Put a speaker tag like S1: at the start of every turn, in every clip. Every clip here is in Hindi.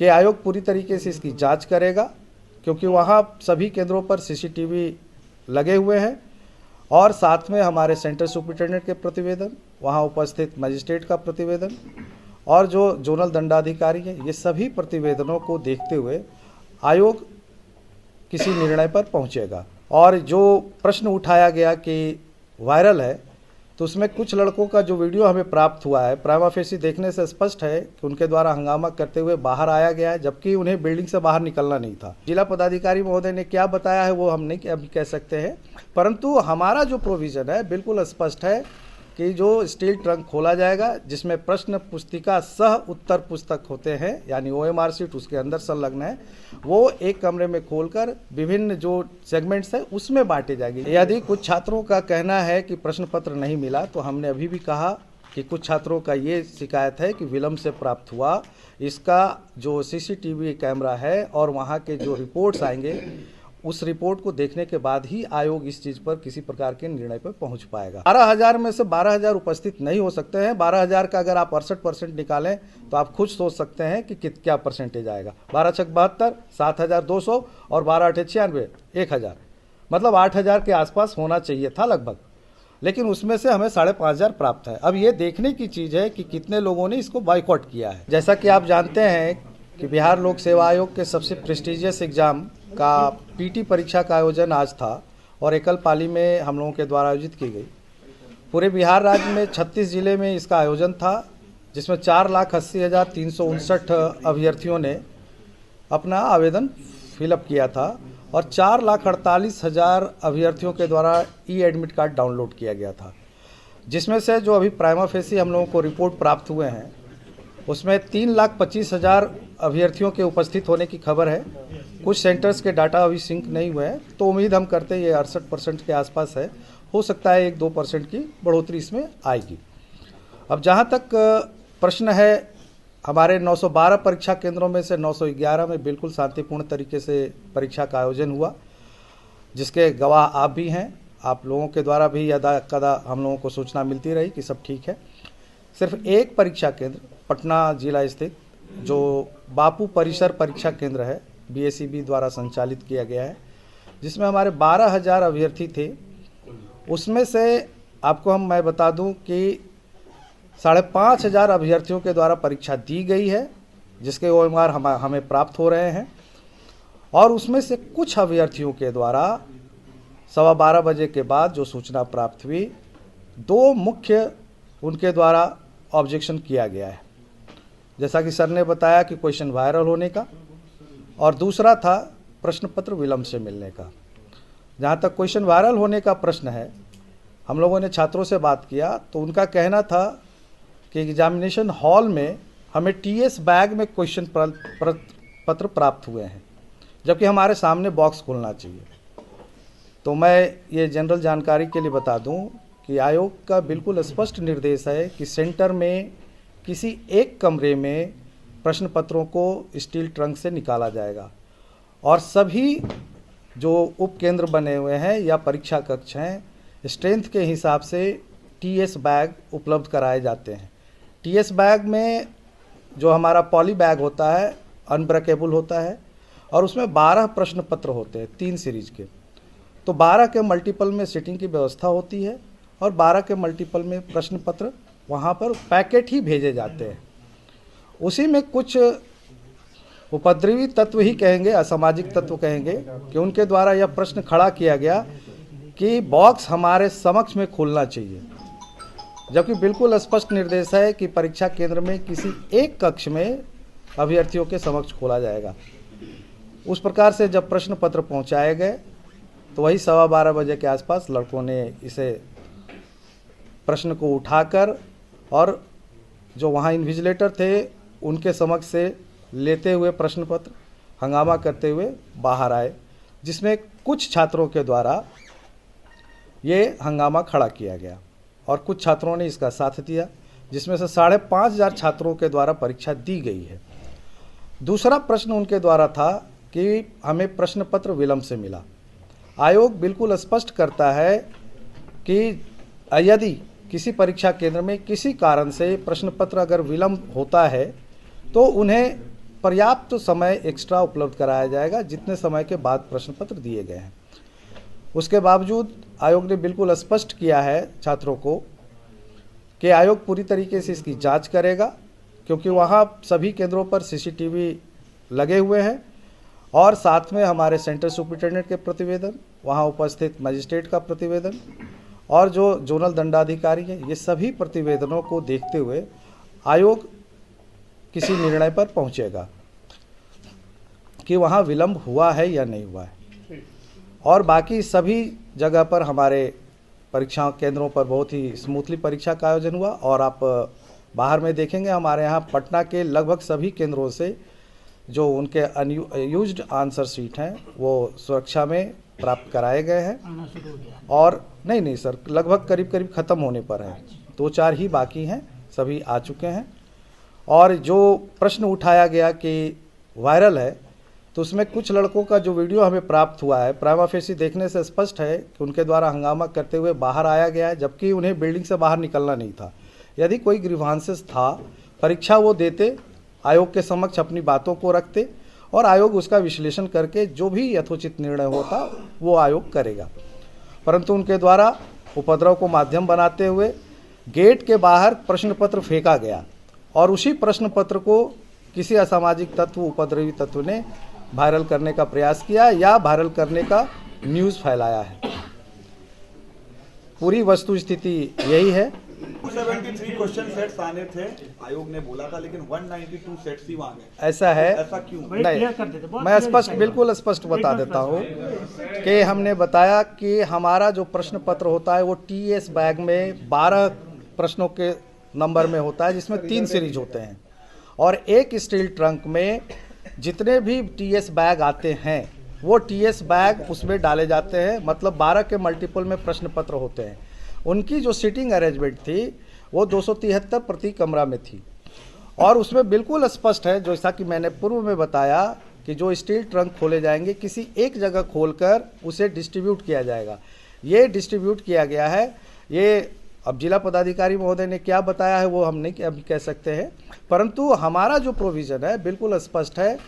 S1: कि आयोग पूरी तरीके से इसकी जांच करेगा, क्योंकि वहाँ सभी केंद्रों पर सीसीटीवी लगे हुए हैं और साथ में हमारे सेंटर सुपरिटेंडेंट के प्रतिवेदन, वहाँ उपस्थित मजिस्ट्रेट का प्रतिवेदन और जो जोनल दंडाधिकारी हैं, ये सभी प्रतिवेदनों को देखते हुए आयोग किसी निर्णय पर पहुंचेगा। और जो प्रश्न उठाया गया कि वायरल है, तो उसमें कुछ लड़कों का जो वीडियो हमें प्राप्त हुआ है, प्राइमा फेसी देखने से स्पष्ट है कि उनके द्वारा हंगामा करते हुए बाहर आया गया है, जबकि उन्हें बिल्डिंग से बाहर निकलना नहीं था। जिला पदाधिकारी महोदय ने क्या बताया है वो हम नहीं अभी कह सकते हैं, परंतु हमारा जो प्रोविज़न है बिल्कुल स्पष्ट है कि जो स्टील ट्रंक खोला जाएगा, जिसमें प्रश्न पुस्तिका सह उत्तर पुस्तक होते हैं, यानी OMR शीट उसके अंदर संलग्न है, वो एक कमरे में खोलकर विभिन्न जो सेगमेंट्स है उसमें बांटे जाएंगे। यदि कुछ छात्रों का कहना है कि प्रश्न पत्र नहीं मिला, तो हमने अभी भी कहा कि कुछ छात्रों का ये शिकायत है कि विलम्ब से प्राप्त हुआ। इसका जो CCTV कैमरा है और वहाँ के जो रिपोर्ट्स आएंगे, उस रिपोर्ट को देखने के बाद ही आयोग इस चीज़ पर किसी प्रकार के निर्णय पर पहुंच पाएगा। 12,000 में से 12,000 उपस्थित नहीं हो सकते हैं। 12,000 का अगर आप 68% निकालें तो आप खुद सोच सकते हैं कि क्या परसेंटेज आएगा। 12 छक 72, 7,200 और 12 8 96, 1,000, मतलब 8,000 के आसपास होना चाहिए था लगभग, लेकिन उसमें से हमें 5,500 प्राप्त है। अब ये देखने की चीज़ है कि कितने लोगों ने इसको बॉयकॉट किया है। जैसा कि आप जानते हैं कि बिहार लोक सेवा आयोग के सबसे प्रेस्टिजियस एग्जाम का PT परीक्षा का आयोजन आज था और एकल पाली में हम लोगों के द्वारा आयोजित की गई। पूरे बिहार राज्य में 36 जिले में इसका आयोजन था, जिसमें 4,80,359 अभ्यर्थियों ने अपना आवेदन फिलअप किया था और 4,48,000 अभ्यर्थियों के द्वारा एडमिट कार्ड डाउनलोड किया गया था, जिसमें से जो अभी प्राइमा फेसी हम लोगों को रिपोर्ट प्राप्त हुए हैं उसमें 3,25,000 अभ्यर्थियों के उपस्थित होने की खबर है। कुछ सेंटर्स के डाटा अभी सिंक नहीं हुए हैं, तो उम्मीद हम करते हैं ये 68% के आसपास है। हो सकता है 1-2% की बढ़ोतरी इसमें आएगी। अब जहाँ तक प्रश्न है, हमारे 912 परीक्षा केंद्रों में से 911 में बिल्कुल शांतिपूर्ण तरीके से परीक्षा का आयोजन हुआ, जिसके गवाह आप भी हैं। आप लोगों के द्वारा भी यदा कदा हम लोगों को सूचना मिलती रही कि सब ठीक है। सिर्फ एक परीक्षा केंद्र पटना जिला स्थित जो बापू परिसर परीक्षा केंद्र है, BSEB द्वारा संचालित किया गया है, जिसमें हमारे 12,000 अभ्यर्थी थे। उसमें से आपको मैं बता दूं कि 5,500 अभ्यर्थियों के द्वारा परीक्षा दी गई है, जिसके OMR हमें प्राप्त हो रहे हैं। और उसमें से कुछ अभ्यर्थियों के द्वारा 12:15 बजे के बाद जो सूचना प्राप्त हुई, 2 मुख्य उनके द्वारा ऑब्जेक्शन किया गया है। जैसा कि सर ने बताया कि क्वेश्चन वायरल होने का, और दूसरा था प्रश्न पत्र विलम्ब से मिलने का। जहाँ तक क्वेश्चन वायरल होने का प्रश्न है, हम लोगों ने छात्रों से बात किया तो उनका कहना था कि एग्जामिनेशन हॉल में हमें TS बैग में क्वेश्चन पत्र प्राप्त हुए हैं, जबकि हमारे सामने बॉक्स खोलना चाहिए। तो मैं ये जनरल जानकारी के लिए बता दूं कि आयोग का बिल्कुल स्पष्ट निर्देश है कि सेंटर में किसी एक कमरे में प्रश्न पत्रों को स्टील ट्रंक से निकाला जाएगा और सभी जो उपकेंद्र बने हुए हैं या परीक्षा कक्ष हैं, स्ट्रेंथ के हिसाब से TS बैग उपलब्ध कराए जाते हैं। TS बैग में जो हमारा पॉली बैग होता है, अनब्रेकेबल होता है और उसमें 12 प्रश्न पत्र होते हैं 3 सीरीज के। तो 12 के मल्टीपल में सीटिंग की व्यवस्था होती है और 12 के मल्टीपल में प्रश्न पत्र वहाँ पर पैकेट ही भेजे जाते हैं। उसी में कुछ उपद्रवी तत्व ही कहेंगे, असामाजिक तत्व कहेंगे, कि उनके द्वारा यह प्रश्न खड़ा किया गया कि बॉक्स हमारे समक्ष में खोलना चाहिए, जबकि बिल्कुल स्पष्ट निर्देश है कि परीक्षा केंद्र में किसी एक कक्ष में अभ्यर्थियों के समक्ष खोला जाएगा। उस प्रकार से जब प्रश्न पत्र पहुँचाए गए तो वही 12:15 बजे के आसपास लड़कों ने इसे प्रश्न को उठाकर और जो वहाँ इन्विजिलेटर थे उनके समक्ष से लेते हुए प्रश्न पत्र हंगामा करते हुए बाहर आए, जिसमें कुछ छात्रों के द्वारा ये हंगामा खड़ा किया गया और कुछ छात्रों ने इसका साथ दिया, जिसमें से 5,500 छात्रों के द्वारा परीक्षा दी गई है। दूसरा प्रश्न उनके द्वारा था कि हमें प्रश्न पत्र विलम्ब से मिला। आयोग बिल्कुल स्पष्ट करता है कि यदि किसी परीक्षा केंद्र में किसी कारण से प्रश्न पत्र अगर विलम्ब होता है तो उन्हें पर्याप्त समय एक्स्ट्रा उपलब्ध कराया जाएगा जितने समय के बाद प्रश्न पत्र दिए गए हैं। उसके बावजूद आयोग ने बिल्कुल स्पष्ट किया है छात्रों को कि आयोग पूरी तरीके से इसकी जांच करेगा, क्योंकि वहाँ सभी केंद्रों पर सीसीटीवी लगे हुए हैं और साथ में हमारे सेंटर सुपरिटेंडेंट के प्रतिवेदन, वहाँ उपस्थित मजिस्ट्रेट का प्रतिवेदन और जो जोनल दंडाधिकारी हैं, ये सभी प्रतिवेदनों को देखते हुए आयोग किसी निर्णय पर पहुंचेगा कि वहाँ विलंब हुआ है या नहीं हुआ है। और बाकी सभी जगह पर हमारे परीक्षा केंद्रों पर बहुत ही स्मूथली परीक्षा का आयोजन हुआ। और आप बाहर में देखेंगे हमारे यहाँ पटना के लगभग सभी केंद्रों से जो उनके अनयूज्ड आंसर शीट हैं वो सुरक्षा में प्राप्त कराए गए हैं। और नहीं सर, लगभग करीब ख़त्म होने पर है, 2-4 ही बाकी हैं, सभी आ चुके हैं। और जो प्रश्न उठाया गया कि वायरल है, तो उसमें कुछ लड़कों का जो वीडियो हमें प्राप्त हुआ है, प्राइमा फेसी देखने से स्पष्ट है कि उनके द्वारा हंगामा करते हुए बाहर आया गया है, जबकि उन्हें बिल्डिंग से बाहर निकलना नहीं था। यदि कोई ग्रीवांसेस था, परीक्षा वो देते, आयोग के समक्ष अपनी बातों को रखते और आयोग उसका विश्लेषण करके जो भी यथोचित निर्णय होता वो आयोग करेगा। परंतु उनके द्वारा उपद्रव को माध्यम बनाते हुए गेट के बाहर प्रश्न पत्र फेंका गया और उसी प्रश्न पत्र को किसी असामाजिक तत्व, उपद्रवी तत्व ने वायरल करने का प्रयास किया या वायरल करने का न्यूज़ फैलाया है। पूरी वस्तु स्थिति यही है।
S2: 273 क्वेश्चन सेट्स आने थे, आयोग ने बोला था, लेकिन 192 सेट्स ही वहां गए।
S1: ऐसा है,
S2: ऐसा क्यों?
S1: नहीं, मैं बिल्कुल स्पष्ट बता देता हूँ कि हमने बताया कि हमारा जो प्रश्न पत्र होता है वो टीएस बैग में 12 प्रश्नों के नंबर में होता है, जिसमें 3 सीरीज होते हैं और एक स्टील ट्रंक में जितने भी टीएस बैग आते हैं वो टीएस बैग उसमें डाले जाते हैं। मतलब 12 के मल्टीपल में प्रश्न पत्र होते हैं। उनकी जो सीटिंग अरेंजमेंट थी वो 273 प्रति कमरा में थी और उसमें बिल्कुल स्पष्ट है, जैसा कि मैंने पूर्व में बताया, कि जो स्टील ट्रंक खोले जाएंगे किसी एक जगह खोलकर उसे डिस्ट्रीब्यूट किया जाएगा। ये डिस्ट्रीब्यूट किया गया है। ये अब जिला पदाधिकारी महोदय ने क्या बताया है वो हम नहीं अभी कह सकते हैं, परंतु हमारा जो प्रोविज़न है बिल्कुल स्पष्ट है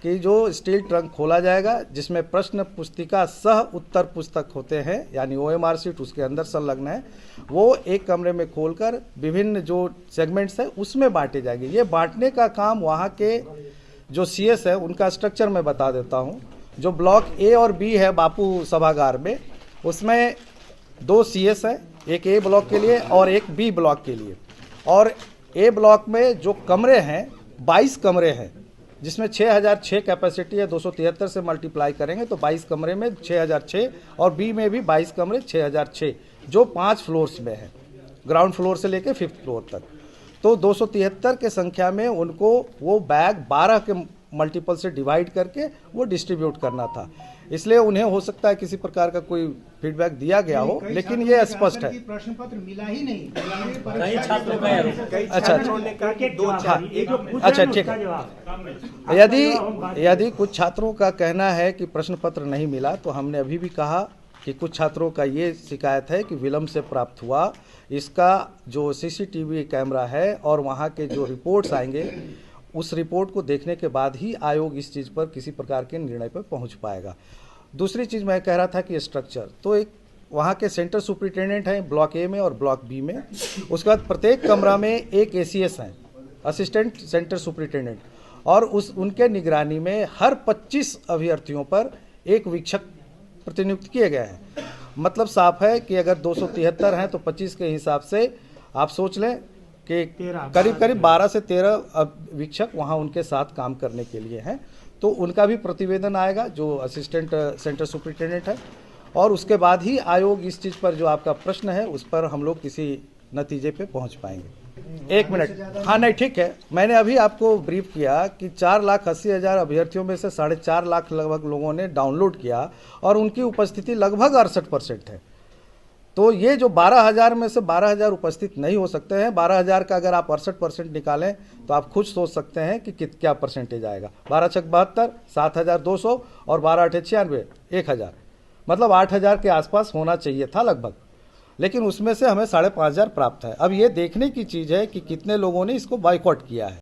S1: कि जो स्टील ट्रंक खोला जाएगा जिसमें प्रश्न पुस्तिका सह उत्तर पुस्तक होते हैं, यानी OMR सीट उसके अंदर संलग्न है, वो एक कमरे में खोलकर विभिन्न जो सेगमेंट्स है उसमें बांटे जाएंगे। ये बांटने का काम वहाँ के जो CS है उनका स्ट्रक्चर मैं बता देता हूँ। जो ब्लॉक A और B है बापू सभागार में, उसमें 2 CS हैं, एक A ब्लॉक के लिए और एक B ब्लॉक के लिए। और A ब्लॉक में जो कमरे हैं 22 कमरे हैं, जिसमें 6006 कैपेसिटी है। 273 से मल्टीप्लाई करेंगे तो 22 कमरे में 6006 और बी में भी 22 कमरे 6006, जो 5 फ्लोर्स में है, ग्राउंड फ्लोर से लेके 5th फ्लोर तक। तो 273 के संख्या में उनको वो बैग 12 के मल्टीपल से डिवाइड करके वो डिस्ट्रीब्यूट करना था। इसलिए उन्हें हो सकता है किसी प्रकार का कोई फीडबैक दिया गया हो, लेकिन ये स्पष्ट है।
S3: प्रश्न पत्र मिला ही नहीं।
S1: अच्छा ठीक है। यदि कुछ छात्रों का कहना है कि प्रश्न पत्र नहीं मिला, तो हमने अभी भी कहा कि कुछ छात्रों का ये शिकायत है कि विलम्ब से प्राप्त हुआ। इसका जो CCTV कैमरा है और वहाँ के जो रिपोर्ट्स आएंगे, उस रिपोर्ट को देखने के बाद ही आयोग इस चीज़ पर किसी प्रकार के निर्णय पर पहुंच पाएगा। दूसरी चीज़ मैं कह रहा था कि स्ट्रक्चर, तो एक वहाँ के सेंटर सुपरिटेंडेंट हैं ब्लॉक A में और ब्लॉक B में। उसके बाद प्रत्येक कमरा में एक ACS हैं, असिस्टेंट सेंटर सुपरिटेंडेंट, और उनके निगरानी में हर 25 अभ्यर्थियों पर एक वीक्षक प्रतिनियुक्त किए गए हैं। मतलब साफ है कि अगर 273 हैं तो 25 के हिसाब से आप सोच लें कि करीब 12 से 13 वीक्षक वहाँ उनके साथ काम करने के लिए हैं। तो उनका भी प्रतिवेदन आएगा जो असिस्टेंट सेंटर सुपरिटेंडेंट है, और उसके बाद ही आयोग इस चीज़ पर जो आपका प्रश्न है उस पर हम लोग किसी नतीजे पे पहुँच पाएंगे। 1 मिनट, हाँ नहीं ठीक है, मैंने अभी आपको ब्रीफ किया कि 4,80,000 अभ्यर्थियों में से 4.5 लाख लगभग लोगों ने डाउनलोड किया और उनकी उपस्थिति लगभग 68% है। तो ये जो 12,000 में से 12,000 उपस्थित नहीं हो सकते हैं। 12,000 का अगर आप 68% निकालें तो आप खुद सोच सकते हैं कि क्या परसेंटेज आएगा। 12 छक 72, 7,200 और 12 8 96, 1,000, मतलब 8,000 के आसपास होना चाहिए था लगभग, लेकिन उसमें से हमें 5,500 प्राप्त है। अब ये देखने की चीज़ है कि कितने लोगों ने इसको बॉयकॉट किया है।